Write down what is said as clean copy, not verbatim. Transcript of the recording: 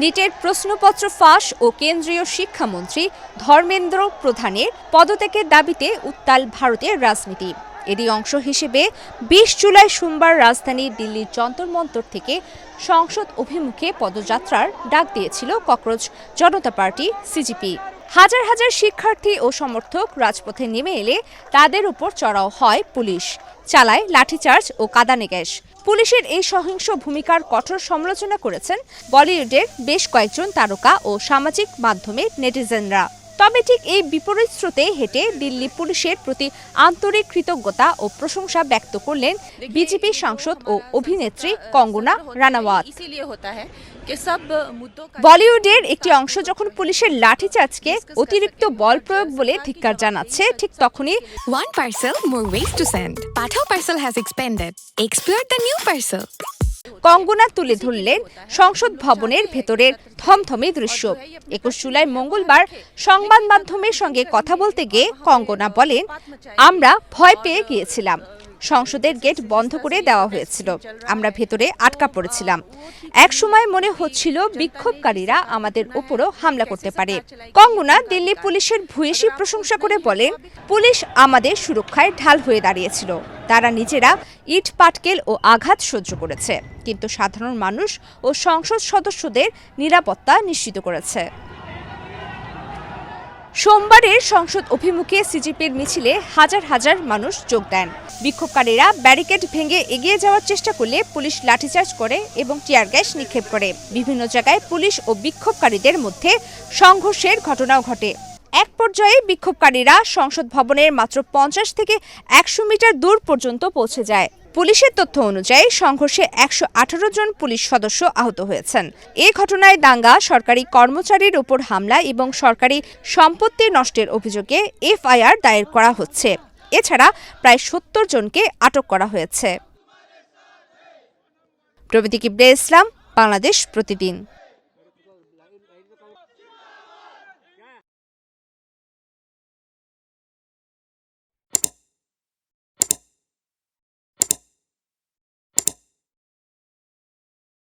নিটের প্রশ্নপত্র ফাঁস ও কেন্দ্রীয় শিক্ষামন্ত্রী ধর্মেন্দ্র প্রধানের পদত্যাগের দাবিতে উত্তাল ভারতের রাজনীতি। এরই অংশ হিসেবে ২০ জুলাই সোমবার রাজধানী দিল্লির যন্তর মন্তর থেকে সংসদ অভিমুখে পদযাত্রার ডাক দিয়েছিল ককরোচ জনতা পার্টি সিজিপি। হাজার হাজার শিক্ষার্থী ও সমর্থক রাজপথে নেমে এলে তাদের উপর চড়াও হয় পুলিশ, চালায় লাঠিচার্জ ও কাঁদানে গ্যাস। পুলিশের এই সহিংস ভূমিকার কঠোর সমালোচনা করেছেন বলিউডের বেশ কয়েকজন তারকা ও সামাজিক মাধ্যমের নেটিজেনরা। তবে ঠিক এই বিপরীত স্রোতে হেঁটে দিল্লি পুলিশের প্রতি আন্তরিক কৃতজ্ঞতা ও প্রশংসা ব্যক্ত করলেন বিজেপি সাংসদ ও অভিনেত্রী কঙ্গনা রানাওয়াত। বলিউডের একটি অংশ যখন পুলিশের লাঠিচার্জকে অতিরিক্ত বল প্রয়োগ বলে ধিক্কার জানাচ্ছে, ঠিক তখনই One parcel, more ways to send. Pathao parcel has expanded. Explore the new parcel. Kangana তুলে ধরলেন সংসদ ভবনের ভেতরের থমথমে দৃশ্য। ২১ জুলাই মঙ্গলবার সংবাদ মাধ্যমের সঙ্গে কথা বলতে গিয়ে কঙ্গনা বলেন, আমরা ভয় পেয়ে গিয়েছিলাম। সংসদের গেট বন্ধ করে দেওয়া হয়েছিল, আমরা ভেতরে আটকা পড়েছিলাম। এক সময় মনে হচ্ছিল বিক্ষোভকারীরা আমাদের উপরও হামলা করতে পারে। কঙ্গনা দিল্লি পুলিশের ভূয়সী প্রশংসা করে বলেন, পুলিশ আমাদের সুরক্ষায় ঢাল হয়ে দাঁড়িয়েছিল। তারা নিজেরা ইট পাটকেল ও আঘাত সহ্য করেছে, কিন্তু সাধারণ মানুষ ও সংসদ সদস্যদের নিরাপত্তা নিশ্চিত করেছে। সোমবারের সংসদ অভিমুখে সিজিপির মিছিলে হাজার হাজার মানুষ যোগ দেন। বিক্ষোভকারীরা ব্যারিকেড ভেঙে এগিয়ে যাওয়ার চেষ্টা করলে পুলিশ লাঠিচার্জ করে এবং টিয়ার গ্যাস নিক্ষেপ করে। বিভিন্ন জায়গায় পুলিশ ও বিক্ষোভকারীদের মধ্যে সংঘর্ষের ঘটনাও ঘটে। এক পর্যায়ে বিক্ষোভকারীরা সংসদ ভবনের মাত্র ৫০ থেকে ১০০ মিটার দূর পর্যন্ত পৌঁছে যায়। পুলিশের তথ্য অনুযায়ী সংঘর্ষে ১১৮ জন পুলিশ সদস্য আহত হয়েছেন। এ ঘটনায় দাঙ্গা, সরকারি কর্মচারীর উপর হামলা এবং সরকারি সম্পত্তি নষ্টের অভিযোগে এফআইআর দায়ের করা হচ্ছে। এছাড়া প্রায় ৭০ জনকে আটক করা হয়েছে। প্রবীতি কিবরিয়া ইসলাম, বাংলাদেশ প্রতিদিন।